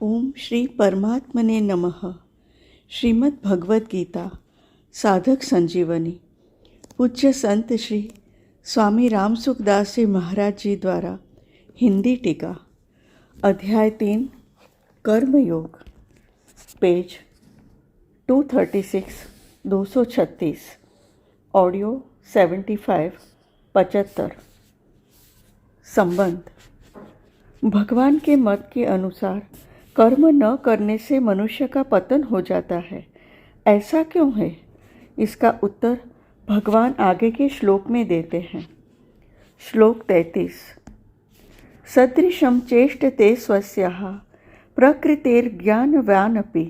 ओम श्री परमात्मने नमः। श्रीमद् भगवद गीता साधक संजीवनी पूज्य संत श्री स्वामी राम सुखदास जी महाराज जी द्वारा हिंदी टीका अध्याय 3 कर्मयोग पेज 236 236 ऑडियो 75 75। संबंध। भगवान के मत के अनुसार कर्म न करने से मनुष्य का पतन हो जाता है। ऐसा क्यों है? इसका उत्तर भगवान आगे के श्लोक में देते हैं। श्लोक 33। सदृशं चेष्टते स्वस्याः प्रकृतेर्ज्ञानवानपि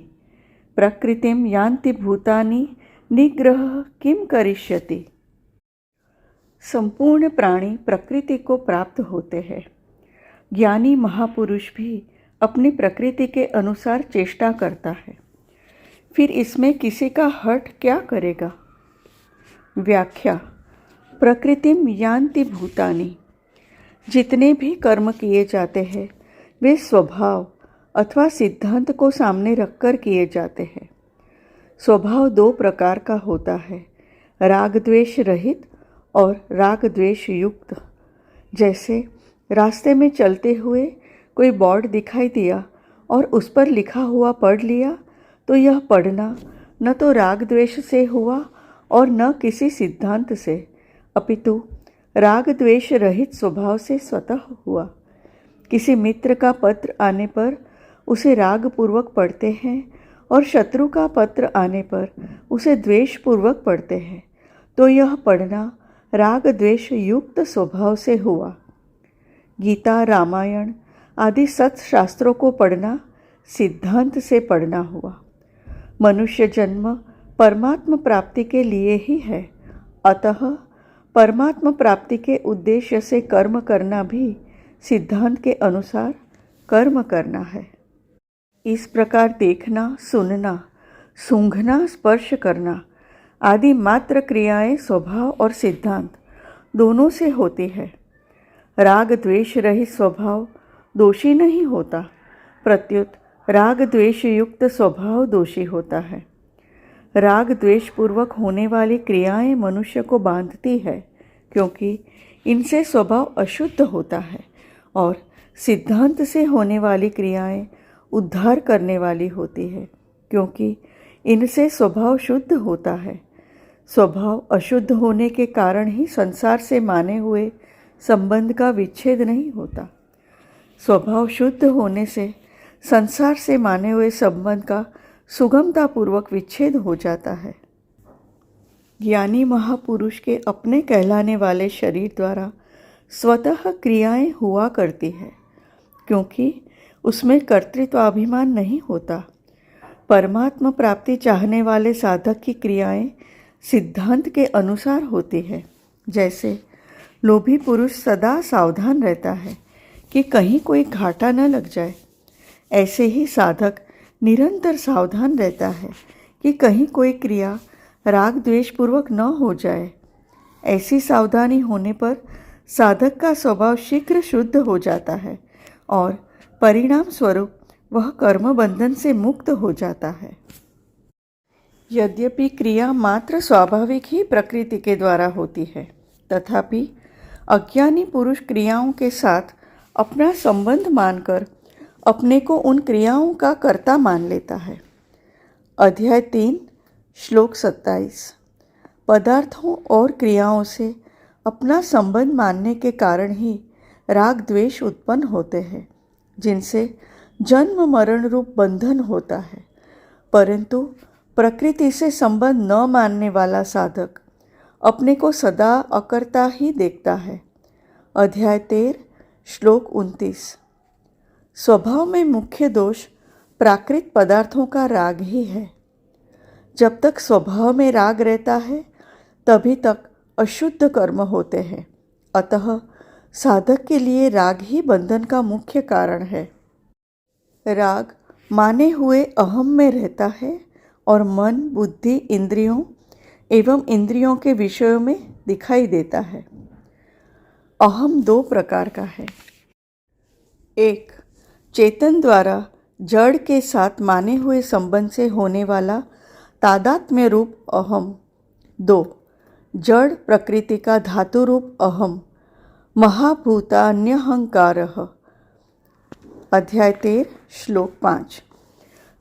प्रकृतिं यान्ति भूतानि निग्रह किम करिष्यति। संपूर्ण प्राणी प्रकृति को प्राप्त होते हैं। ज्ञानी महापुरुष भी अपनी प्रकृति के अनुसार चेष्टा करता है। फिर इसमें किसी का हठ क्या करेगा? व्याख्या। प्रकृतिम यान्ति भूतानि। जितने भी कर्म किए जाते हैं वे स्वभाव अथवा सिद्धांत को सामने रखकर किए जाते हैं। स्वभाव दो प्रकार का होता है, राग द्वेष रहित और राग द्वेष युक्त। जैसे रास्ते में चलते हुए कोई बोर्ड दिखाई दिया और उस पर लिखा हुआ पढ़ लिया तो यह पढ़ना न तो राग द्वेष से हुआ और न किसी सिद्धांत से, अपितु राग द्वेष रहित स्वभाव से स्वतः हुआ। किसी मित्र का पत्र आने पर उसे राग पूर्वक पढ़ते हैं और शत्रु का पत्र आने पर उसे द्वेष पूर्वक पढ़ते हैं, तो यह पढ़ना राग द्वेष युक्त स्वभाव से हुआ। गीता, रामायण आदि सत्शास्त्रों को पढ़ना सिद्धांत से पढ़ना हुआ। मनुष्य जन्म परमात्म प्राप्ति के लिए ही है, अतः परमात्म प्राप्ति के उद्देश्य से कर्म करना भी सिद्धांत के अनुसार कर्म करना है। इस प्रकार देखना, सुनना, सूंघना, स्पर्श करना आदि मात्र क्रियाएं स्वभाव और सिद्धांत दोनों से होती है। राग द्वेष रहित स्वभाव दोषी नहीं होता, प्रत्युत राग द्वेष युक्त स्वभाव दोषी होता है। राग द्वेष पूर्वक होने वाली क्रियाएं मनुष्य को बांधती है, क्योंकि इनसे स्वभाव अशुद्ध होता है, और सिद्धांत से होने वाली क्रियाएं उद्धार करने वाली होती है, क्योंकि इनसे स्वभाव शुद्ध होता है। स्वभाव अशुद्ध होने के कारण ही संसार से माने हुए संबंध का विच्छेद नहीं होता। स्वभाव शुद्ध होने से संसार से माने हुए संबंध का सुगमतापूर्वक विच्छेद हो जाता है। ज्ञानी महापुरुष के अपने कहलाने वाले शरीर द्वारा स्वतः क्रियाएं हुआ करती है, क्योंकि उसमें कर्तृत्वाभिमान नहीं होता। परमात्मा प्राप्ति चाहने वाले साधक की क्रियाएं सिद्धांत के अनुसार होती है। जैसे लोभी पुरुष सदा सावधान रहता है कि कहीं कोई घाटा न लग जाए, ऐसे ही साधक निरंतर सावधान रहता है कि कहीं कोई क्रिया राग द्वेष पूर्वक न हो जाए। ऐसी सावधानी होने पर साधक का स्वभाव शीघ्र शुद्ध हो जाता है और परिणाम स्वरूप वह कर्म बंधन से मुक्त हो जाता है। यद्यपि क्रिया मात्र स्वाभाविक ही प्रकृति के द्वारा होती है, तथापि अज्ञानी पुरुष क्रियाओं के साथ अपना संबंध मानकर अपने को उन क्रियाओं का कर्ता मान लेता है। अध्याय 3 श्लोक 27। पदार्थों और क्रियाओं से अपना संबंध मानने के कारण ही राग द्वेष उत्पन्न होते हैं, जिनसे जन्म मरण रूप बंधन होता है। परंतु प्रकृति से संबंध न मानने वाला साधक अपने को सदा अकर्ता ही देखता है। अध्याय 13 श्लोक 29। स्वभाव में मुख्य दोष प्राकृत पदार्थों का राग ही है। जब तक स्वभाव में राग रहता है तभी तक अशुद्ध कर्म होते हैं, अतः साधक के लिए राग ही बंधन का मुख्य कारण है। राग माने हुए अहम में रहता है और मन, बुद्धि, इंद्रियों एवं इंद्रियों के विषयों में दिखाई देता है। अहम दो प्रकार का है। एक, चेतन द्वारा जड़ के साथ माने हुए संबंध से होने वाला तादात्म्य रूप अहम। 2. जड़ प्रकृति का धातु रूप अहम महाभूतान्यहंकारः। अध्याय 13 श्लोक 5।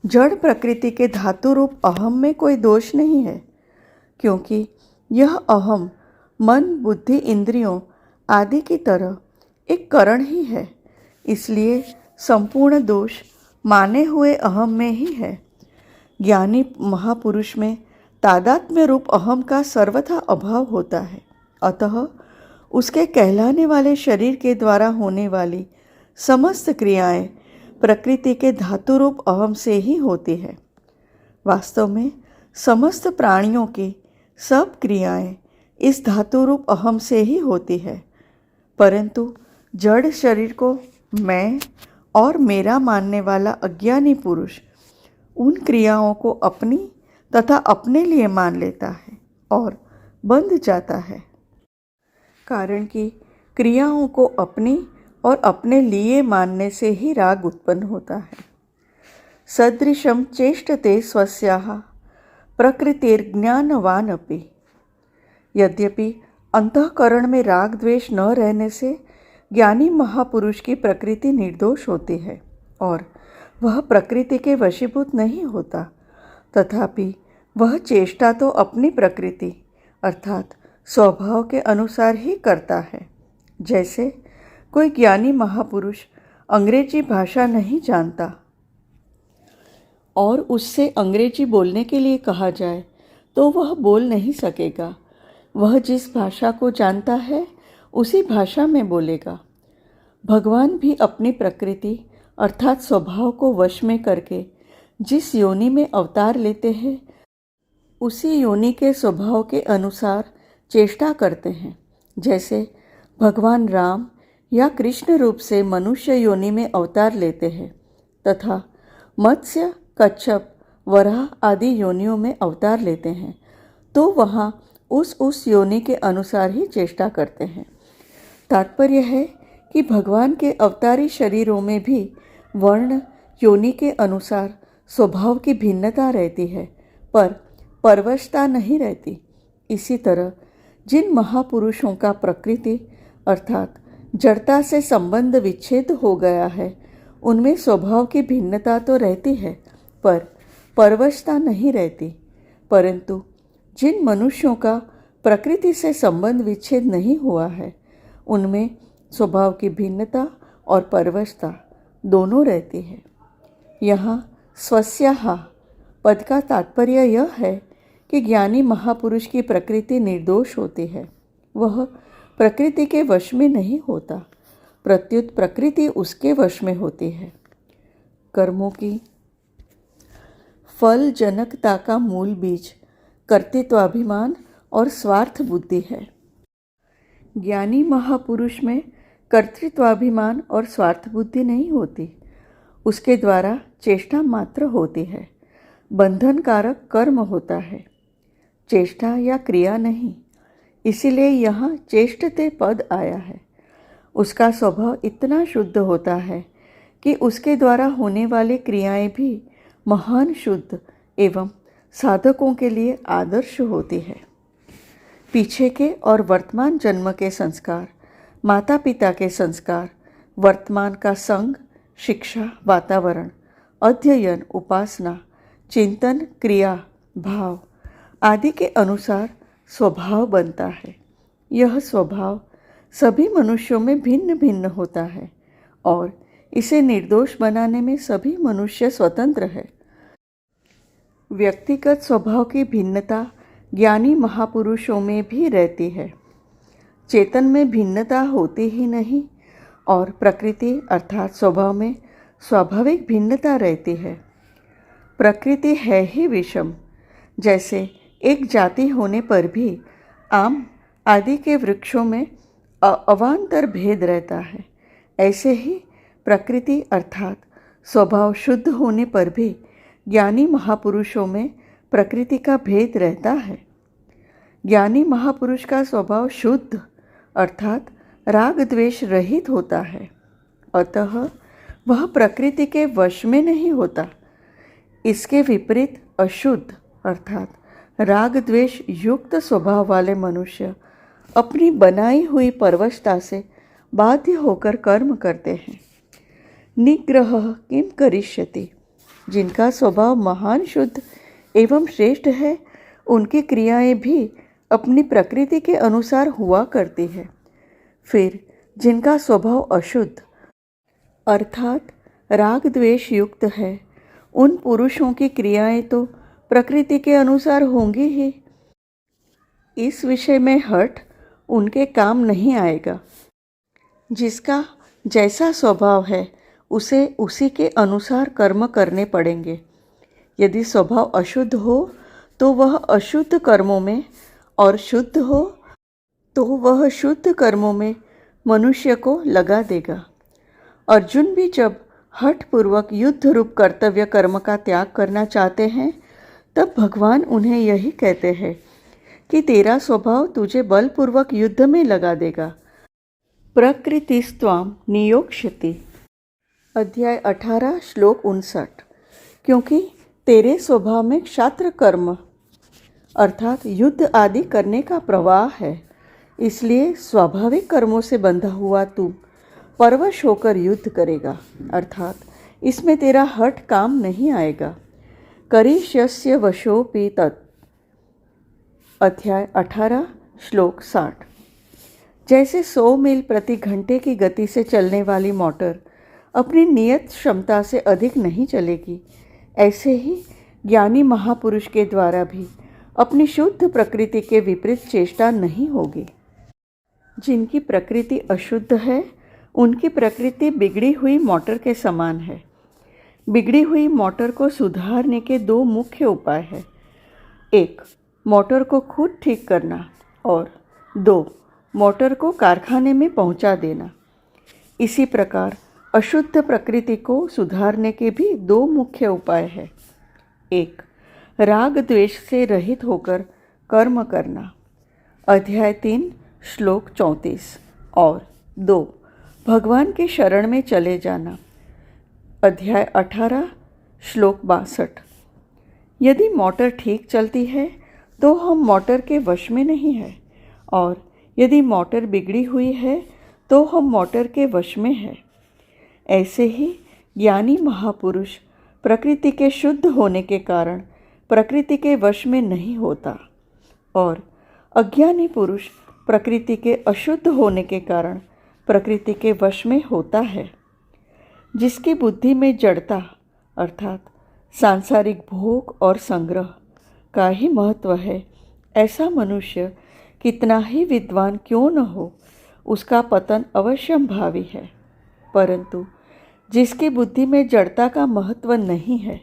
जड़ प्रकृति के धातु रूप अहम में कोई दोष नहीं है, क्योंकि यह अहम मन बुद्धि इंद्रियों आदि की तरह एक करण ही है। इसलिए संपूर्ण दोष माने हुए अहम में ही है। ज्ञानी महापुरुष में तादात्म्य रूप अहम का सर्वथा अभाव होता है, अतः उसके कहलाने वाले शरीर के द्वारा होने वाली समस्त क्रियाएं प्रकृति के धातु रूप अहम से ही होती है। वास्तव में समस्त प्राणियों की सब क्रियाएं इस धातु रूप अहम से ही होती है, परंतु जड़ शरीर को मैं और मेरा मानने वाला अज्ञानी पुरुष उन क्रियाओं को अपनी तथा अपने लिए मान लेता है और बंध जाता है। कारण कि क्रियाओं को अपनी और अपने लिए मानने से ही राग उत्पन्न होता है। सदृशं चेष्टते स्वस्याः प्रकृतिर्ज्ञानवान अपि। यद्यपि अंतःकरण में राग द्वेष न रहने से ज्ञानी महापुरुष की प्रकृति निर्दोष होती है और वह प्रकृति के वशीभूत नहीं होता, तथापि वह चेष्टा तो अपनी प्रकृति अर्थात स्वभाव के अनुसार ही करता है। जैसे कोई ज्ञानी महापुरुष अंग्रेजी भाषा नहीं जानता और उससे अंग्रेजी बोलने के लिए कहा जाए तो वह बोल नहीं सकेगा। वह जिस भाषा को जानता है उसी भाषा में बोलेगा। भगवान भी अपनी प्रकृति अर्थात स्वभाव को वश में करके जिस योनि में अवतार लेते हैं उसी योनि के स्वभाव के अनुसार चेष्टा करते हैं। जैसे भगवान राम या कृष्ण रूप से मनुष्य योनि में अवतार लेते हैं तथा मत्स्य कच्छप वराह आदि योनियों में अवतार लेते हैं, तो वहाँ उस योनि के अनुसार ही चेष्टा करते हैं। तात्पर्य है कि भगवान के अवतारी शरीरों में भी वर्ण योनि के अनुसार स्वभाव की भिन्नता रहती है, पर परवशता नहीं रहती। इसी तरह जिन महापुरुषों का प्रकृति अर्थात जड़ता से संबंध विच्छेद हो गया है, उनमें स्वभाव की भिन्नता तो रहती है पर परवशता नहीं रहती। परंतु जिन मनुष्यों का प्रकृति से संबंध विच्छेद नहीं हुआ है, उनमें स्वभाव की भिन्नता और परवशता दोनों रहती है। यहाँ स्वस्याः पद का तात्पर्य यह है कि ज्ञानी महापुरुष की प्रकृति निर्दोष होती है। वह प्रकृति के वश में नहीं होता, प्रत्युत प्रकृति उसके वश में होती है। कर्मों की फल जनकता का मूल बीज कर्तृत्वाभिमान और स्वार्थ बुद्धि है। ज्ञानी महापुरुष में कर्तृत्वाभिमान और स्वार्थ बुद्धि नहीं होती, उसके द्वारा चेष्टा मात्र होती है। बंधनकारक कर्म होता है, चेष्टा या क्रिया नहीं। इसीलिए यहाँ चेष्टते पद आया है। उसका स्वभाव इतना शुद्ध होता है कि उसके द्वारा होने वाली क्रियाएं भी महान शुद्ध एवं साधकों के लिए आदर्श होती है। पीछे के और वर्तमान जन्म के संस्कार, माता पिता के संस्कार, वर्तमान का संग, शिक्षा, वातावरण, अध्ययन, उपासना, चिंतन, क्रिया, भाव आदि के अनुसार स्वभाव बनता है। यह स्वभाव सभी मनुष्यों में भिन्न भिन्न होता है और इसे निर्दोष बनाने में सभी मनुष्य स्वतंत्र है। व्यक्तिगत स्वभाव की भिन्नता ज्ञानी महापुरुषों में भी रहती है। चेतन में भिन्नता होती ही नहीं और प्रकृति अर्थात स्वभाव में स्वाभाविक भिन्नता रहती है। प्रकृति है ही विषम। जैसे एक जाति होने पर भी आम आदि के वृक्षों में अवान्तर भेद रहता है, ऐसे ही प्रकृति अर्थात स्वभाव शुद्ध होने पर भी ज्ञानी महापुरुषों में प्रकृति का भेद रहता है। ज्ञानी महापुरुष का स्वभाव शुद्ध अर्थात राग द्वेष रहित होता है, अतः वह प्रकृति के वश में नहीं होता। इसके विपरीत अशुद्ध अर्थात राग द्वेष युक्त स्वभाव वाले मनुष्य अपनी बनाई हुई परवशता से बाध्य होकर कर्म करते हैं। निग्रह किम करिष्यति, जिनका स्वभाव महान शुद्ध एवं श्रेष्ठ है, उनकी क्रियाएं भी अपनी प्रकृति के अनुसार हुआ करती है। फिर जिनका स्वभाव अशुद्ध अर्थात राग द्वेष युक्त है, उन पुरुषों की क्रियाएं तो प्रकृति के अनुसार होंगी ही। इस विषय में हठ उनके काम नहीं आएगा। जिसका जैसा स्वभाव है उसे उसी के अनुसार कर्म करने पड़ेंगे। यदि स्वभाव अशुद्ध हो तो वह अशुद्ध कर्मों में, और शुद्ध हो तो वह शुद्ध कर्मों में मनुष्य को लगा देगा। अर्जुन भी जब हठपूर्वक युद्ध रूप कर्तव्य कर्म का त्याग करना चाहते हैं, तब भगवान उन्हें यही कहते हैं कि तेरा स्वभाव तुझे बलपूर्वक युद्ध में लगा देगा। प्रकृतिस्त्वाम नियोक्ष्यति, अध्याय 18 श्लोक 59। क्योंकि तेरे स्वभाव में क्षात्र कर्म अर्थात युद्ध आदि करने का प्रवाह है, इसलिए स्वाभाविक कर्मों से बंधा हुआ तू परवश होकर युद्ध करेगा, अर्थात इसमें तेरा हठ काम नहीं आएगा। करिष्यस्य वशोऽपि तत्, अध्याय 18 श्लोक 60। जैसे 100 मील प्रति घंटे की गति से चलने वाली मोटर अपनी नियत क्षमता से अधिक नहीं चलेगी, ऐसे ही ज्ञानी महापुरुष के द्वारा भी अपनी शुद्ध प्रकृति के विपरीत चेष्टा नहीं होगी। जिनकी प्रकृति अशुद्ध है, उनकी प्रकृति बिगड़ी हुई मोटर के समान है। बिगड़ी हुई मोटर को सुधारने के 2 मुख्य उपाय हैं। 1. मोटर को खुद ठीक करना, और 2. मोटर को कारखाने में पहुंचा देना। इसी प्रकार अशुद्ध प्रकृति को सुधारने के भी 2 मुख्य उपाय हैं। 1. राग द्वेष से रहित होकर कर्म करना, अध्याय 3 श्लोक 34, और 2. भगवान के शरण में चले जाना, अध्याय 18 श्लोक 62। यदि मोटर ठीक चलती है तो हम मोटर के वश में नहीं हैं, और यदि मोटर बिगड़ी हुई है तो हम मोटर के वश में हैं। ऐसे ही ज्ञानी महापुरुष प्रकृति के शुद्ध होने के कारण प्रकृति के वश में नहीं होता, और अज्ञानी पुरुष प्रकृति के अशुद्ध होने के कारण प्रकृति के वश में होता है। जिसकी बुद्धि में जड़ता अर्थात सांसारिक भोग और संग्रह का ही महत्व है, ऐसा मनुष्य कितना ही विद्वान क्यों न हो, उसका पतन अवश्यंभावी है। परंतु जिसकी बुद्धि में जड़ता का महत्व नहीं है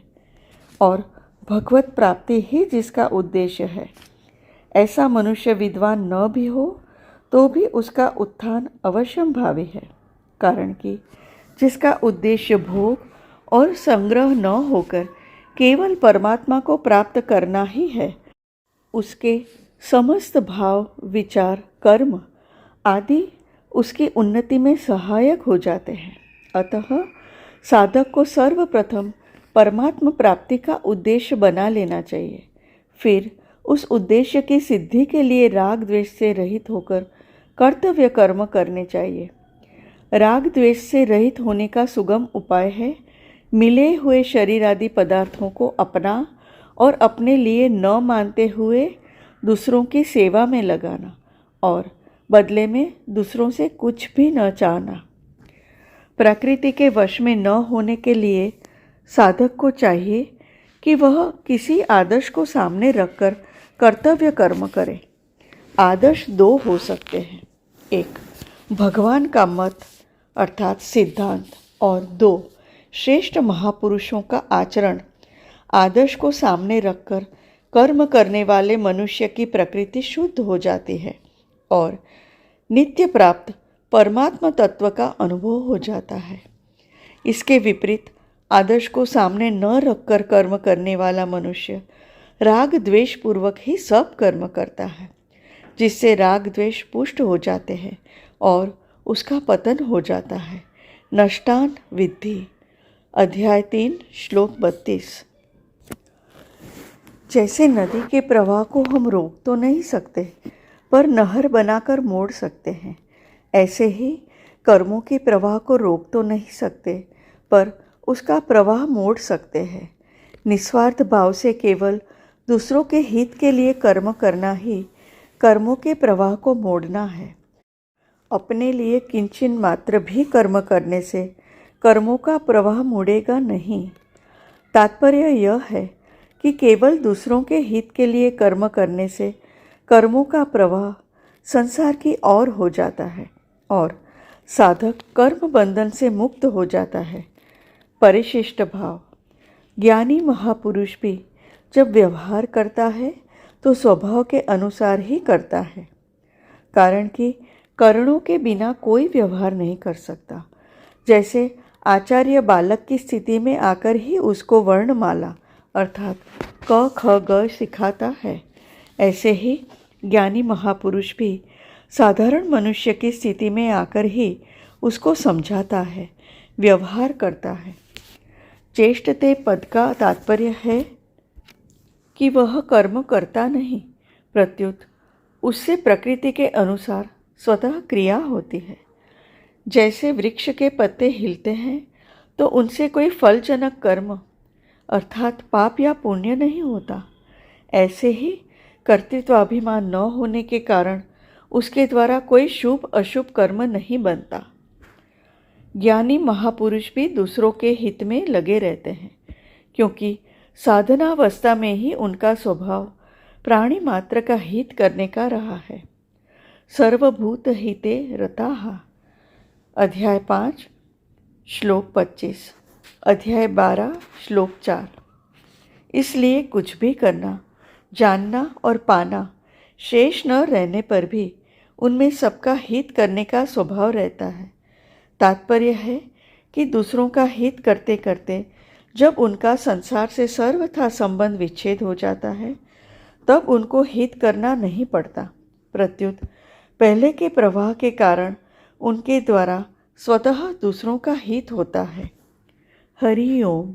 और भगवत प्राप्ति ही जिसका उद्देश्य है, ऐसा मनुष्य विद्वान न भी हो तो भी उसका उत्थान अवश्यंभावी है। कारण कि जिसका उद्देश्य भोग और संग्रह न होकर केवल परमात्मा को प्राप्त करना ही है, उसके समस्त भाव, विचार, कर्म आदि उसकी उन्नति में सहायक हो जाते हैं। अतः साधक को सर्वप्रथम परमात्मा प्राप्ति का उद्देश्य बना लेना चाहिए। फिर उस उद्देश्य की सिद्धि के लिए राग द्वेष से रहित होकर कर्तव्य कर्म करने चाहिए। राग द्वेष से रहित होने का सुगम उपाय है मिले हुए शरीर आदि पदार्थों को अपना और अपने लिए न मानते हुए दूसरों की सेवा में लगाना, और बदले में दूसरों से कुछ भी न चाहना। प्रकृति के वश में न होने के लिए साधक को चाहिए कि वह किसी आदर्श को सामने रखकर कर्तव्य कर्म करे। आदर्श 2 हो सकते हैं, 1 भगवान का मत अर्थात सिद्धांत, और 2 श्रेष्ठ महापुरुषों का आचरण। आदर्श को सामने रखकर कर्म करने वाले मनुष्य की प्रकृति शुद्ध हो जाती है और नित्य प्राप्त परमात्मा तत्व का अनुभव हो जाता है। इसके विपरीत आदर्श को सामने न रखकर कर्म करने वाला मनुष्य राग द्वेष पूर्वक ही सब कर्म करता है, जिससे राग द्वेष पुष्ट हो जाते हैं और उसका पतन हो जाता है। नष्टान विद्धि। अध्याय 3 श्लोक 32। जैसे नदी के प्रवाह को हम रोक तो नहीं सकते, पर नहर बनाकर मोड़ सकते हैं, ऐसे ही कर्मों के प्रवाह को रोक तो नहीं सकते, पर उसका प्रवाह मोड़ सकते हैं। निस्वार्थ भाव से केवल दूसरों के हित के लिए कर्म करना ही कर्मों के प्रवाह को मोड़ना है। अपने लिए किंचन मात्र भी कर्म करने से कर्मों का प्रवाह मुड़ेगा नहीं। तात्पर्य यह है कि केवल दूसरों के हित के लिए कर्म करने से कर्मों का प्रवाह संसार की ओर हो जाता है और साधक कर्म बंधन से मुक्त हो जाता है। परिशिष्ट भाव। ज्ञानी महापुरुष भी जब व्यवहार करता है तो स्वभाव के अनुसार ही करता है, कारण कि करणों के बिना कोई व्यवहार नहीं कर सकता। जैसे आचार्य बालक की स्थिति में आकर ही उसको वर्णमाला अर्थात क ख ग सिखाता है, ऐसे ही ज्ञानी महापुरुष भी साधारण मनुष्य की स्थिति में आकर ही उसको समझाता है, व्यवहार करता है। चेष्टते पद का तात्पर्य है कि वह कर्म करता नहीं, प्रत्युत उससे प्रकृति के अनुसार स्वतः क्रिया होती है। जैसे वृक्ष के पत्ते हिलते हैं तो उनसे कोई फलजनक कर्म अर्थात पाप या पुण्य नहीं होता, ऐसे ही कर्तृत्वाभिमान न होने के कारण उसके द्वारा कोई शुभ अशुभ कर्म नहीं बनता। ज्ञानी महापुरुष भी दूसरों के हित में लगे रहते हैं, क्योंकि साधनावस्था में ही उनका स्वभाव प्राणी मात्र का हित करने का रहा है। सर्वभूत हिते रताः। अध्याय 5 श्लोक 25। अध्याय 12 श्लोक 4। इसलिए कुछ भी करना, जानना और पाना शेष न रहने पर भी उनमें सबका हित करने का स्वभाव रहता है। तात्पर्य है कि दूसरों का हित करते करते जब उनका संसार से सर्वथा संबंध विच्छेद हो जाता है, तब उनको हित करना नहीं पड़ता, प्रत्युत पहले के प्रवाह के कारण उनके द्वारा स्वतः दूसरों का हित होता है। हरि ओम।